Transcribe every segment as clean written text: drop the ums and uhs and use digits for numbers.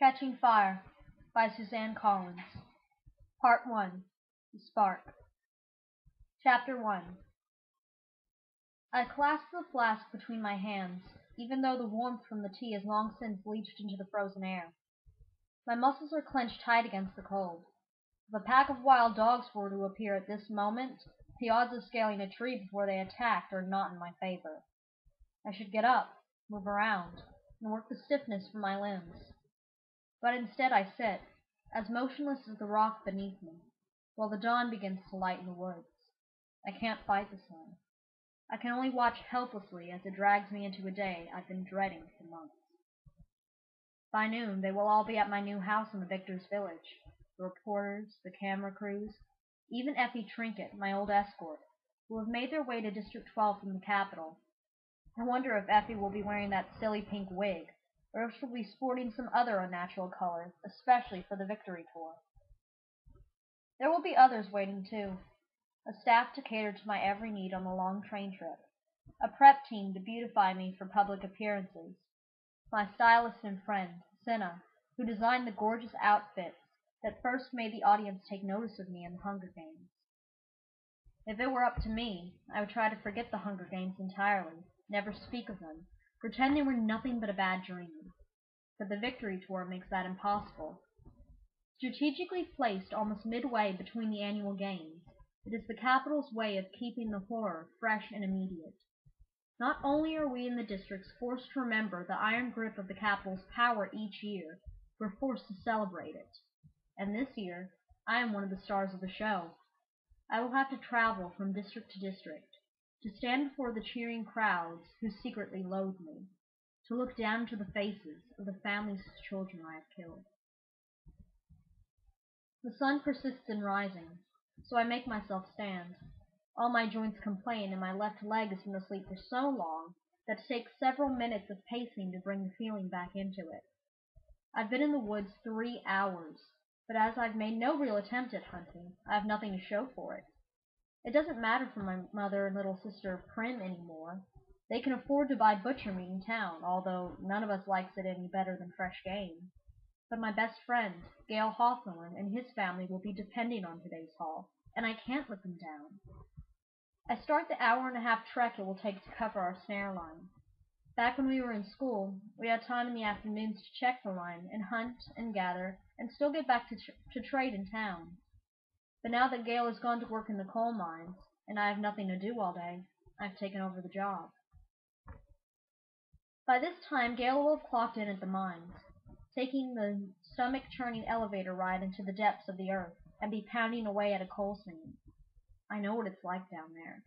Catching Fire by Suzanne Collins. Part 1. The Spark. Chapter 1. I clasp the flask between my hands, even though the warmth from the tea has long since leached into the frozen air. My muscles are clenched tight against the cold. If a pack of wild dogs were to appear at this moment, the odds of scaling a tree before they attacked are not in my favor. I should get up, move around, and work the stiffness from my limbs. But instead I sit, as motionless as the rock beneath me, while the dawn begins to lighten the woods. I can't fight the sun. I can only watch helplessly as it drags me into a day I've been dreading for months. By noon, they will all be at my new house in the Victor's village. The reporters, the camera crews, even Effie Trinket, my old escort, will have made their way to District 12 from the capital. I wonder if Effie will be wearing that silly pink wig, or if she'll be sporting some other unnatural color, especially for the victory tour. There will be others waiting too. A staff to cater to my every need on the long train trip. A prep team to beautify me for public appearances. My stylist and friend, Senna, who designed the gorgeous outfits that first made the audience take notice of me in the Hunger Games. If it were up to me, I would try to forget the Hunger Games entirely, never speak of them, pretend they were nothing but a bad dream. But the victory tour makes that impossible. Strategically placed almost midway between the annual games, it is the capital's way of keeping the horror fresh and immediate. Not only are we in the districts forced to remember the iron grip of the capital's power each year, we're forced to celebrate it. And this year, I am one of the stars of the show. I will have to travel from district to district, to stand before the cheering crowds who secretly loathe me, to look down into the faces of the families whose children I have killed. The sun persists in rising, so I make myself stand. All my joints complain, and my left leg has been asleep for so long that it takes several minutes of pacing to bring the feeling back into it. I've been in the woods 3 hours, but as I've made no real attempt at hunting, I have nothing to show for it. It doesn't matter for my mother and little sister Prim anymore. They can afford to buy butcher meat in town, although none of us likes it any better than fresh game. But my best friend, Gale Hawthorne, and his family will be depending on today's haul, and I can't let them down. I start the hour-and-a-half trek it will take to cover our snare line. Back when we were in school, we had time in the afternoons to check the line and hunt and gather and still get back to trade in town. But now that Gale has gone to work in the coal mines, and I have nothing to do all day, I've taken over the job. By this time, Gale will have clocked in at the mines, taking the stomach-churning elevator ride into the depths of the earth, and be pounding away at a coal seam. I know what it's like down there.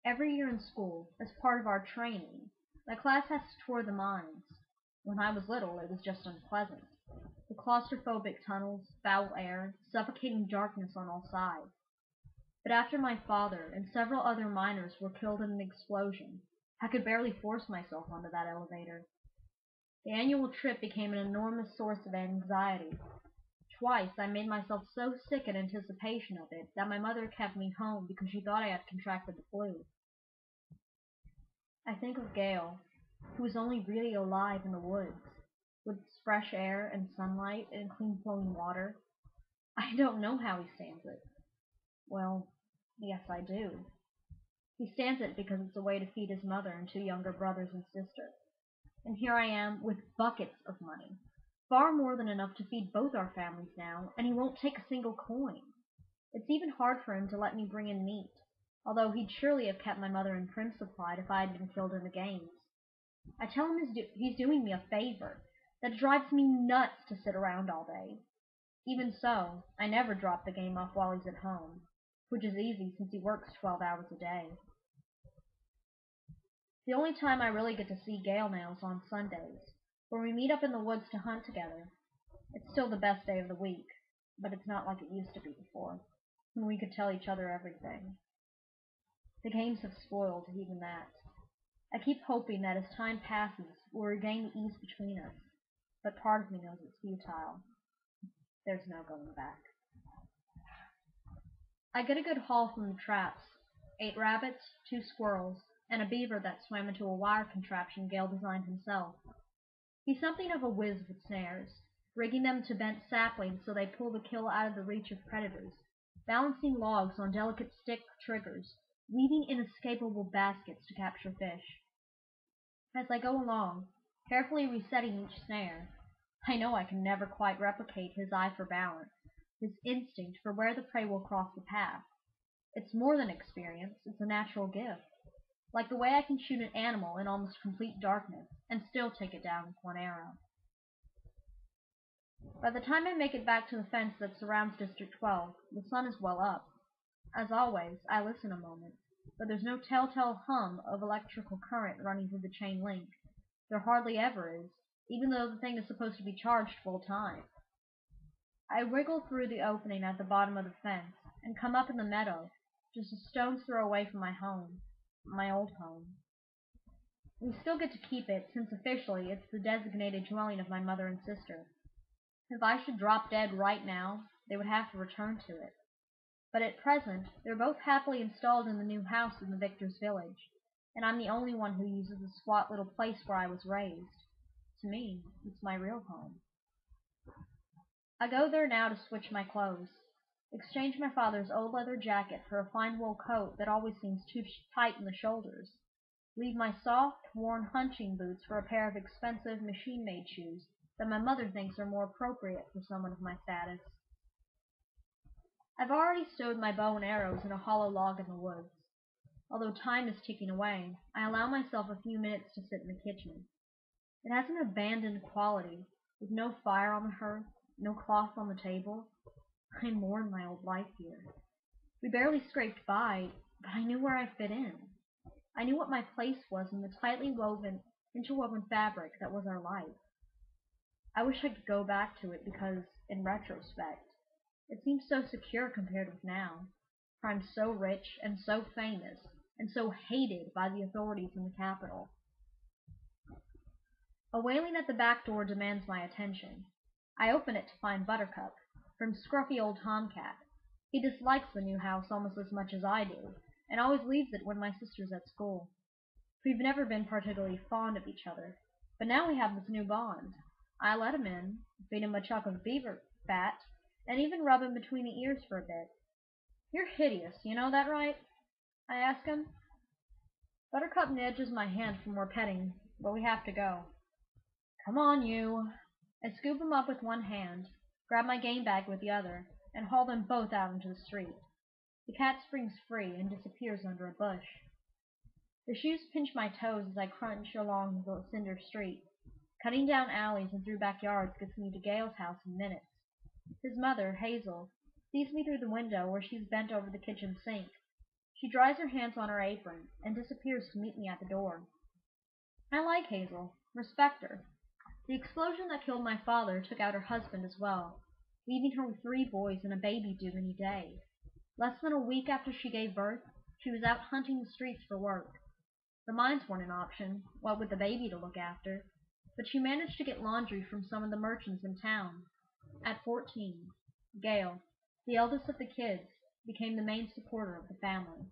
Every year in school, as part of our training, my class has to tour the mines. When I was little, it was just unpleasant. The claustrophobic tunnels, foul air, suffocating darkness on all sides. But after my father and several other miners were killed in an explosion, I could barely force myself onto that elevator. The annual trip became an enormous source of anxiety. Twice I made myself so sick in anticipation of it that my mother kept me home because she thought I had contracted the flu. I think of Gale, who is only really alive in the woods, with fresh air and sunlight and clean flowing water. I don't know how he stands it. Well, yes, I do. He stands it because it's a way to feed his mother and 2 younger brothers and sister. And here I am with buckets of money, far more than enough to feed both our families now, and he won't take a single coin. It's even hard for him to let me bring in meat, although he'd surely have kept my mother and Prim supplied if I had been killed in the games. I tell him he's doing me a favor, that it drives me nuts to sit around all day. Even so, I never drop the game off while he's at home, which is easy since he works 12 hours a day. The only time I really get to see Gale now is on Sundays, where we meet up in the woods to hunt together. It's still the best day of the week, but it's not like it used to be before, when we could tell each other everything. The games have spoiled even that. I keep hoping that as time passes, we'll regain the ease between us, but part of me knows it's futile. There's no going back. I get a good haul from the traps. 8 rabbits, 2 squirrels, and a beaver that swam into a wire contraption Gale designed himself. He's something of a whiz with snares, rigging them to bent saplings so they pull the kill out of the reach of predators, balancing logs on delicate stick triggers, weaving inescapable baskets to capture fish. As I go along, carefully resetting each snare, I know I can never quite replicate his eye for balance, his instinct for where the prey will cross the path. It's more than experience, it's a natural gift. Like the way I can shoot an animal in almost complete darkness and still take it down with one arrow. By the time I make it back to the fence that surrounds District 12, the sun is well up. As always, I listen a moment, but there's no telltale hum of electrical current running through the chain link. There hardly ever is, even though the thing is supposed to be charged full time. I wriggle through the opening at the bottom of the fence and come up in the meadow, just a stone's throw away from my home, my old home. We still get to keep it, since officially it's the designated dwelling of my mother and sister. If I should drop dead right now, they would have to return to it. But at present, they're both happily installed in the new house in the Victor's village, and I'm the only one who uses the squat little place where I was raised. To me, it's my real home. I go there now to switch my clothes, exchange my father's old leather jacket for a fine wool coat that always seems too tight in the shoulders, leave my soft, worn hunting boots for a pair of expensive machine-made shoes that my mother thinks are more appropriate for someone of my status. I've already stowed my bow and arrows in a hollow log in the woods. Although time is ticking away, I allow myself a few minutes to sit in the kitchen. It has an abandoned quality, with no fire on the hearth, no cloth on the table. I mourn my old life here. We barely scraped by, but I knew where I fit in. I knew what my place was in the tightly interwoven fabric that was our life. I wish I could go back to it because, in retrospect, it seems so secure compared with now, for I'm so rich and so famous and so hated by the authorities in the capital. A wailing at the back door demands my attention. I open it to find Buttercup, from scruffy old Tomcat. He dislikes the new house almost as much as I do, and always leaves it when my sister's at school. We've never been particularly fond of each other, but now we have this new bond. I let him in, feed him a chunk of beaver fat, and even rub him between the ears for a bit. "You're hideous, you know that, right?" I ask him. Buttercup nudges my hand for more petting, but we have to go. "Come on, you." I scoop him up with one hand, grab my game bag with the other, and haul them both out into the street. The cat springs free and disappears under a bush. The shoes pinch my toes as I crunch along the cinder street. Cutting down alleys and through backyards gets me to Gale's house in minutes. His mother, Hazel, sees me through the window where she's bent over the kitchen sink. She dries her hands on her apron and disappears to meet me at the door. I like Hazel, respect her. The explosion that killed my father took out her husband as well, leaving her with 3 boys and a baby due any day. Less than a week after she gave birth, she was out hunting the streets for work. The mines weren't an option, what with the baby to look after, but she managed to get laundry from some of the merchants in town. At 14, Gale, the eldest of the kids, became the main supporter of the family.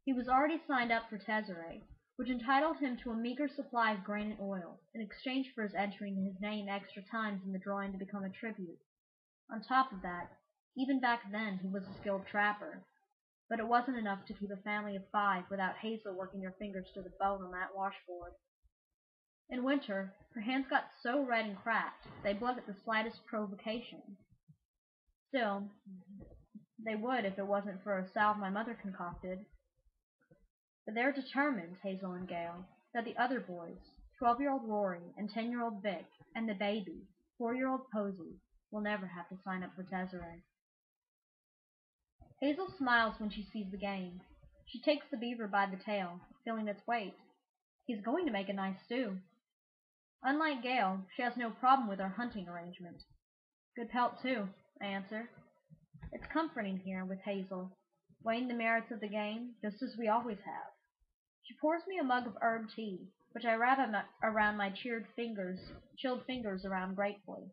He was already signed up for Tezzeret, which entitled him to a meager supply of grain and oil, in exchange for his entering his name extra times in the drawing to become a tribute. On top of that, even back then he was a skilled trapper, but it wasn't enough to keep a family of 5 without Hazel working her fingers to the bone on that washboard. In winter, her hands got so red and cracked, they bled at the slightest provocation. Still, they would if it wasn't for a salve my mother concocted. But they're determined, Hazel and Gale, that the other boys, 12-year-old Rory and 10-year-old Vic, and the baby, 4-year-old Posey, will never have to sign up for Tezzeret. Hazel smiles when she sees the game. She takes the beaver by the tail, feeling its weight. He's going to make a nice stew. Unlike Gale, she has no problem with our hunting arrangement. Good pelt, too, I answer. It's comforting here with Hazel, weighing the merits of the game, just as we always have. She pours me a mug of herb tea, which I wrap around my chilled fingers around gratefully.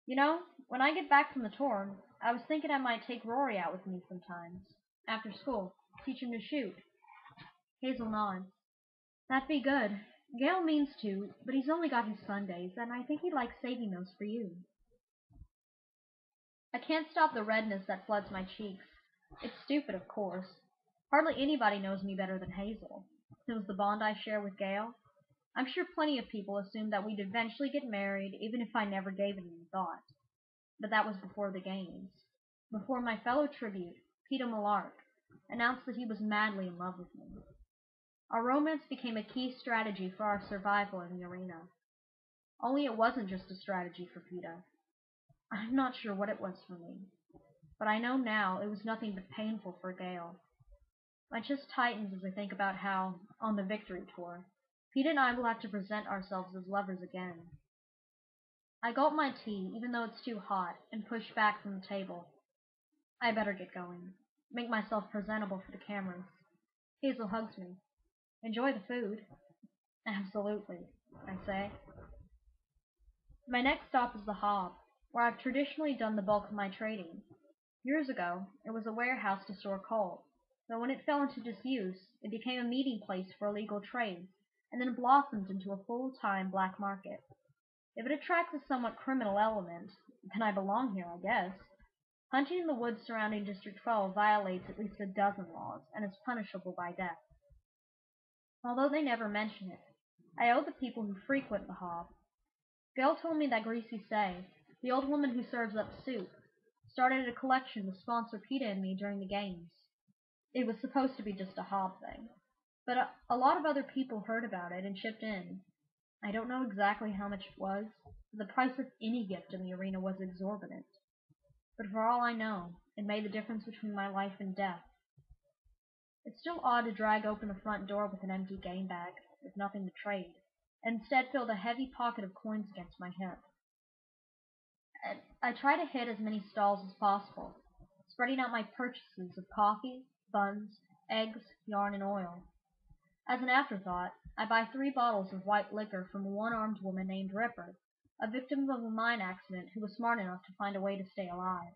You know, when I get back from the tour, I was thinking I might take Rory out with me sometimes, after school, teach him to shoot. Hazel nods. That'd be good. Gale means to, but he's only got his Sundays, and I think he'd like saving those for you. I can't stop the redness that floods my cheeks. It's stupid, of course. Hardly anybody knows me better than Hazel. It was the bond I share with Gale. I'm sure plenty of people assumed that we'd eventually get married, even if I never gave it any thought. But that was before the games. Before my fellow tribute, Peter Millark, announced that he was madly in love with me. Our romance became a key strategy for our survival in the arena. Only it wasn't just a strategy for Peter. I'm not sure what it was for me, but I know now it was nothing but painful for Gale. My chest tightens as I think about how, on the victory tour, Pete and I will have to present ourselves as lovers again. I gulp my tea, even though it's too hot, and push back from the table. I better get going. Make myself presentable for the cameras. Hazel hugs me. Enjoy the food. Absolutely, I say. My next stop is the Hob, where I've traditionally done the bulk of my trading. Years ago, it was a warehouse to store coal, but when it fell into disuse, it became a meeting place for illegal trades, and then blossomed into a full-time black market. If it attracts a somewhat criminal element, then I belong here, I guess. Hunting in the woods surrounding District 12 violates at least a dozen laws, and is punishable by death. Although they never mention it, I owe the people who frequent the Hob. Gale told me that Greasy Say, the old woman who serves up soup, started a collection to sponsor Peter and me during the games. It was supposed to be just a Hob thing, but a lot of other people heard about it and chipped in. I don't know exactly how much it was, but the price of any gift in the arena was exorbitant. But for all I know, it made the difference between my life and death. It's still odd to drag open the front door with an empty game bag, with nothing to trade, and instead filled a heavy pocket of coins against my hip. I try to hit as many stalls as possible, spreading out my purchases of coffee, buns, eggs, yarn, and oil. As an afterthought, I buy 3 bottles of white liquor from a one-armed woman named Ripper, a victim of a mine accident who was smart enough to find a way to stay alive.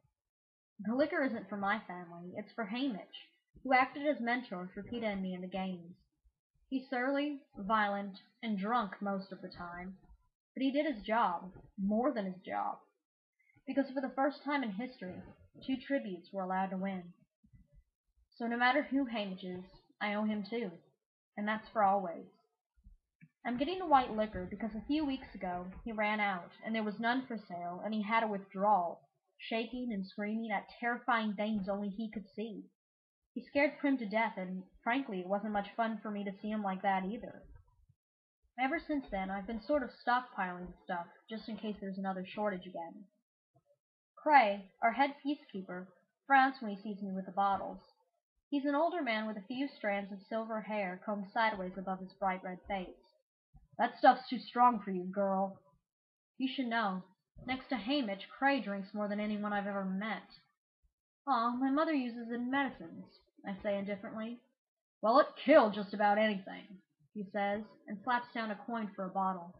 The liquor isn't for my family, it's for Hamish, who acted as mentor for Peter and me in the games. He's surly, violent, and drunk most of the time, but he did his job, more than his job, because for the first time in history, 2 tributes were allowed to win. So no matter who Hamish is, I owe him too, and that's for always. I'm getting the white liquor because a few weeks ago he ran out, and there was none for sale, and he had a withdrawal, shaking and screaming at terrifying things only he could see. He scared Prim to death, and frankly, it wasn't much fun for me to see him like that either. Ever since then, I've been sort of stockpiling stuff, just in case there's another shortage again. Cray, our head peacekeeper, frowns when he sees me with the bottles. He's an older man with a few strands of silver hair combed sideways above his bright red face. That stuff's too strong for you, girl. You should know. Next to Hamish, Cray drinks more than anyone I've ever met. Aw, my mother uses it in medicines, I say indifferently. Well, it killed just about anything, he says, and slaps down a coin for a bottle.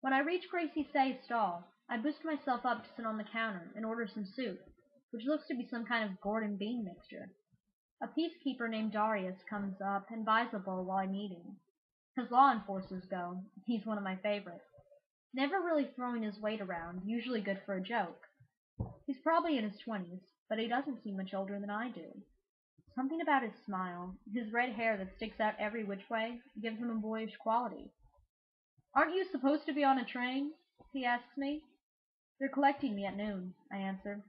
When I reach Gracie Say's stall, I boost myself up to sit on the counter and order some soup, which looks to be some kind of gourd and bean mixture. A peacekeeper named Darius comes up and buys a bowl while I'm eating. As law enforcers go, he's one of my favorites. Never really throwing his weight around, usually good for a joke. He's probably in his 20s, but he doesn't seem much older than I do. Something about his smile, his red hair that sticks out every which way, gives him a boyish quality. Aren't you supposed to be on a train? He asks me. They're collecting me at noon, I answer.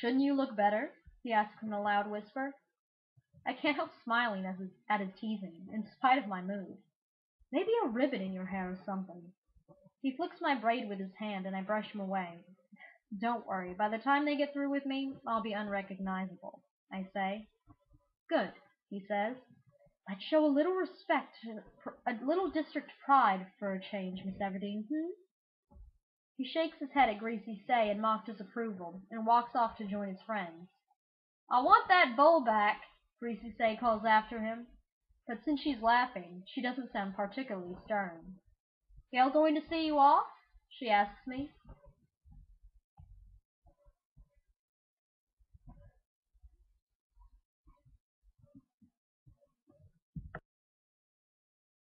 Shouldn't you look better? He asks in a loud whisper. I can't help smiling at his teasing, in spite of my mood. Maybe a ribbon in your hair or something. He flicks my braid with his hand, and I brush him away. Don't worry, by the time they get through with me, I'll be unrecognizable, I say. Good, he says. I'd show a little respect, a little district pride for a change, Miss Everdeen, He shakes his head at Greasy Say in mock disapproval, and walks off to join his friends. I want that bowl back, Greasy Say calls after him, but since she's laughing, she doesn't sound particularly stern. Gale going to see you off? She asks me.